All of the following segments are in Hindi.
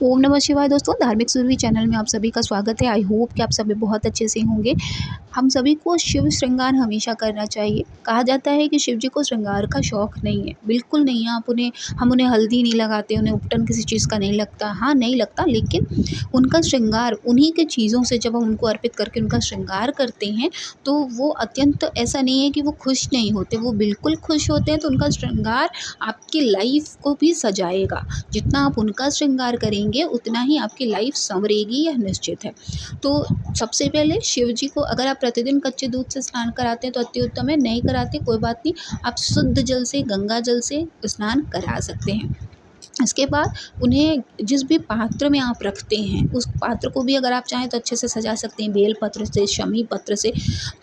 ओम नमः शिवाय दोस्तों, धार्मिक सुरभि चैनल में आप सभी का स्वागत है। आई होप कि आप सभी बहुत अच्छे से होंगे। हम सभी को शिव श्रृंगार हमेशा करना चाहिए। कहा जाता है कि शिव जी को श्रृंगार का शौक नहीं है, बिल्कुल नहीं है। हम उन्हें हल्दी नहीं लगाते, उन्हें उपटन किसी चीज़ का नहीं लगता। हाँ, नहीं लगता, लेकिन उनका श्रृंगार उन्हीं के चीज़ों से जब हम उनको अर्पित करके उनका श्रृंगार करते हैं, तो वो अत्यंत ऐसा नहीं है कि वो खुश नहीं होते, वो बिल्कुल खुश होते हैं। तो उनका श्रृंगार आपकी लाइफ को भी सजाएगा। जितना आप उनका श्रृंगार करेंगे उतना ही आपकी लाइफ संवरेगी, यह निश्चित है। तो सबसे पहले शिव जी को अगर आप प्रतिदिन कच्चे दूध से स्नान कराते हैं तो अति उत्तम है, नहीं कराते कोई बात नहीं, आप शुद्ध जल से, गंगा जल से स्नान करा सकते हैं। इसके बाद उन्हें जिस भी पात्र में आप रखते हैं उस पात्र को भी अगर आप चाहें तो अच्छे से सजा सकते हैं, बेल पत्र से, शमी पत्र से।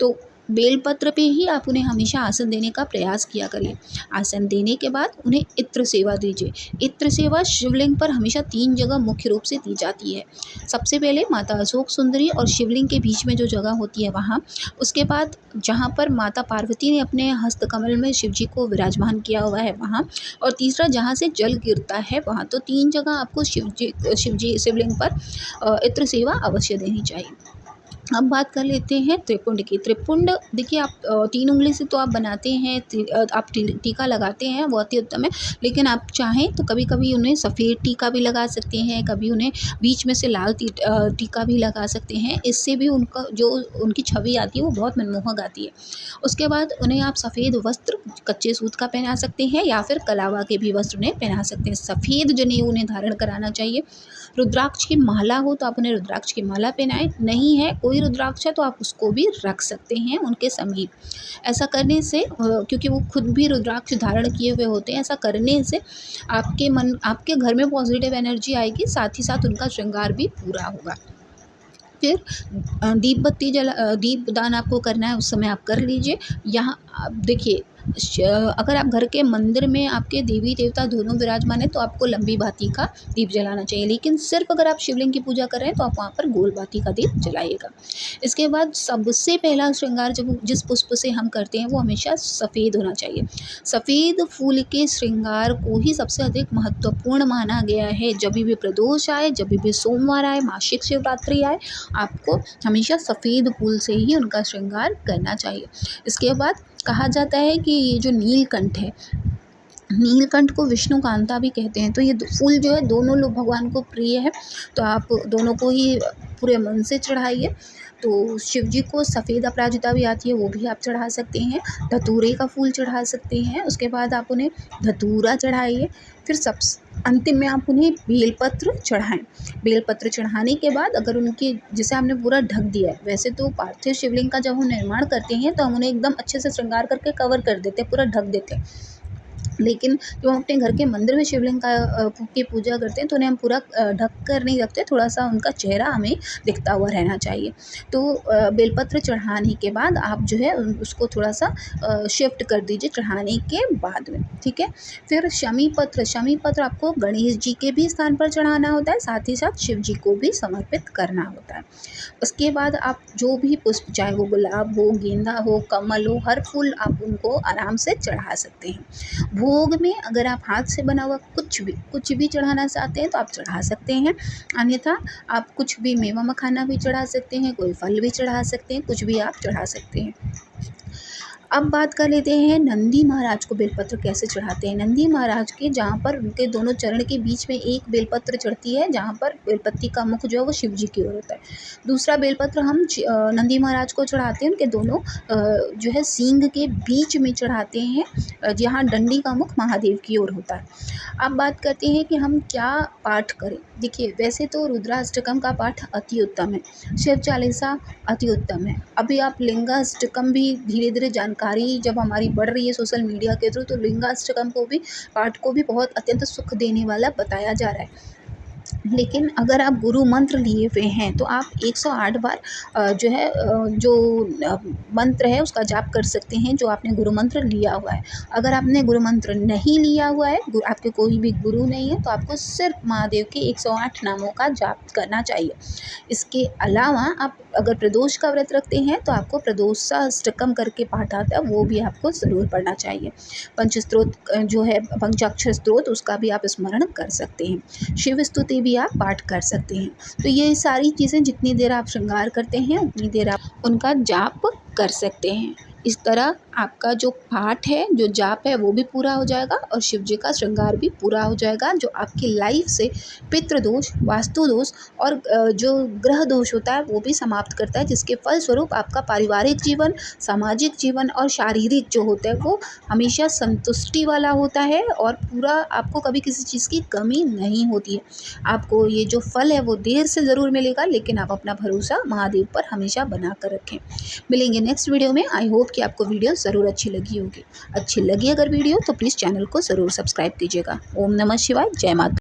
तो बेल पत्र पे ही आप उन्हें हमेशा आसन देने का प्रयास किया करिए। आसन देने के बाद उन्हें इत्र सेवा दीजिए। इत्र सेवा शिवलिंग पर हमेशा 3 जगह मुख्य रूप से दी जाती है। सबसे पहले माता अशोक सुंदरी और शिवलिंग के बीच में जो जगह होती है वहाँ। उसके बाद जहाँ पर माता पार्वती ने अपने हस्तकमल में शिव जी को विराजमान किया हुआ है वहाँ। और तीसरा जहाँ से जल गिरता है वहाँ। तो 3 जगह आपको शिवलिंग पर इत्र सेवा अवश्य देनी चाहिए। अब बात कर लेते हैं त्रिपुंड की। त्रिपुंड देखिए, आप 3 उंगली से तो आप बनाते हैं, आप टीका लगाते हैं, वो अति उत्तम है। लेकिन आप चाहें तो कभी कभी उन्हें सफ़ेद टीका भी लगा सकते हैं, कभी उन्हें बीच में से लाल टीका भी लगा सकते हैं। इससे भी उनका जो उनकी छवि आती है वो बहुत मनमोहक आती है। उसके बाद उन्हें आप सफ़ेद वस्त्र कच्चे सूत का पहना सकते हैं या फिर कलावा के भी वस्त्र उन्हें पहना सकते हैं। सफ़ेद जनेऊ उन्हें धारण कराना चाहिए। रुद्राक्ष की माला हो तो आप उन्हें रुद्राक्ष की माला पहनाएं। नहीं है कोई रुद्राक्ष है तो आप उसको भी रख सकते हैं उनके समीप। ऐसा करने से क्योंकि वो खुद भी रुद्राक्ष धारण किए हुए होते हैं, ऐसा करने से आपके घर में पॉजिटिव एनर्जी आएगी, साथ ही साथ उनका श्रृंगार भी पूरा होगा। फिर दीप दान आपको करना है, उस समय आप कर लीजिए। यहाँ आप देखिए, अगर आप घर के मंदिर में आपके देवी देवता दोनों विराजमान है तो आपको लंबी बाती का दीप जलाना चाहिए। लेकिन सिर्फ अगर आप शिवलिंग की पूजा कर रहे हैं तो आप वहाँ पर गोल बाती का दीप जलाइएगा। इसके बाद सबसे पहला श्रृंगार जब जिस पुष्प से हम करते हैं वो हमेशा सफ़ेद होना चाहिए। सफ़ेद फूल के श्रृंगार को ही सबसे अधिक महत्वपूर्ण माना गया है। जब भी प्रदोष आए, जब भी सोमवार आए, मासिक शिवरात्रि आए, आपको हमेशा सफ़ेद फूल से ही उनका श्रृंगार करना चाहिए। इसके बाद कहा जाता है कि ये जो नीलकंठ है, नीलकंठ को विष्णु कांता भी कहते हैं। तो ये फूल जो है दोनों लोग भगवान को प्रिय है, तो आप दोनों को ही पूरे मन से चढ़ाइए। तो शिव जी को सफ़ेद अपराजिता भी आती है, वो भी आप चढ़ा सकते हैं। धतूरे का फूल चढ़ा सकते हैं। उसके बाद आप उन्हें धतूरा चढ़ाइए। फिर अंतिम में आप उन्हें बेलपत्र चढ़ाएं। बेलपत्र चढ़ाने के बाद अगर उनके जैसे आपने पूरा ढक दिया है, वैसे तो पार्थिव शिवलिंग का जब हम निर्माण करते हैं तो हम उन्हें एकदम अच्छे से श्रृंगार करके कवर कर देते हैं, पूरा ढक देते हैं। लेकिन जब हम अपने घर के मंदिर में शिवलिंग की पूजा करते हैं तो उन्हें हम पूरा ढक कर नहीं रखते, थोड़ा सा उनका चेहरा हमें दिखता हुआ रहना चाहिए। तो बेलपत्र चढ़ाने के बाद आप जो है उसको थोड़ा सा शिफ्ट कर दीजिए चढ़ाने के बाद में, ठीक है। फिर शमी पत्र आपको गणेश जी के भी स्थान पर चढ़ाना होता है, साथ ही साथ शिव जी को भी समर्पित करना होता है। उसके बाद आप जो भी पुष्प, चाहे वो गुलाब हो, गेंदा हो, कमल हो, हर फूल आप उनको आराम से चढ़ा सकते हैं। भोग में अगर आप हाथ से बना हुआ कुछ भी चढ़ाना चाहते हैं तो आप चढ़ा सकते हैं। अन्यथा आप कुछ भी मेवा मखाना भी चढ़ा सकते हैं, कोई फल भी चढ़ा सकते हैं, कुछ भी आप चढ़ा सकते हैं। अब बात कर लेते हैं नंदी महाराज को बेलपत्र कैसे चढ़ाते हैं। नंदी महाराज के जहाँ पर उनके दोनों चरण के बीच में एक बेलपत्र चढ़ती है, जहाँ पर बेलपत्ती का मुख जो है वो शिव जी की ओर होता है। दूसरा बेलपत्र हम नंदी महाराज को चढ़ाते हैं, उनके दोनों जो है सींग के बीच में चढ़ाते हैं, जहाँ डंडी का मुख महादेव की ओर होता है। अब बात करते हैं कि हम क्या पाठ करें। देखिए, वैसे तो रुद्राष्टकम का पाठ अति उत्तम है, शिव चालीसा अति उत्तम है। अभी आप लिंगाष्टकम भी धीरे धीरे जानकारी जब हमारी बढ़ रही है सोशल मीडिया के थ्रू, तो लिंगाष्टकम को भी पाठ को भी बहुत अत्यंत सुख देने वाला बताया जा रहा है। लेकिन अगर आप गुरु मंत्र लिए हुए हैं तो आप 108 बार जो है मंत्र है उसका जाप कर सकते हैं, जो आपने गुरु मंत्र लिया हुआ है। अगर आपने गुरु मंत्र नहीं लिया हुआ है, आपके कोई भी गुरु नहीं है, तो आपको सिर्फ महादेव के 108 नामों का जाप करना चाहिए। इसके अलावा आप अगर प्रदोष का व्रत रखते हैं तो आपको प्रदोषाष्टकम करके पाठ आता है, वो भी आपको ज़रूर पढ़ना चाहिए। पंचस्त्रोत जो है, पंचाक्षर स्त्रोत, उसका भी आप स्मरण कर सकते हैं। शिव स्तुति से भी आप पाठ कर सकते हैं। तो ये सारी चीज़ें जितनी देर आप श्रृंगार करते हैं उतनी देर आप उनका जाप कर सकते हैं। इस तरह आपका जो पाठ है, जो जाप है, वो भी पूरा हो जाएगा और शिव जी का श्रृंगार भी पूरा हो जाएगा, जो आपकी लाइफ से पितृदोष, वास्तु दोष और जो ग्रह दोष होता है वो भी समाप्त करता है, जिसके फलस्वरूप आपका पारिवारिक जीवन, सामाजिक जीवन और शारीरिक जो होता है वो हमेशा संतुष्टि वाला होता है और पूरा आपको कभी किसी चीज़ की कमी नहीं होती है। आपको ये जो फल है वो देर से ज़रूर मिलेगा, लेकिन आप अपना भरोसा महादेव पर हमेशा बना कर रखें। मिलेंगे नेक्स्ट वीडियो में। आई होप कि आपको वीडियो ज़रूर अच्छी लगी होगी। अच्छी लगी अगर वीडियो तो प्लीज़ चैनल को ज़रूर सब्सक्राइब कीजिएगा। ओम नमः शिवाय। जय माता।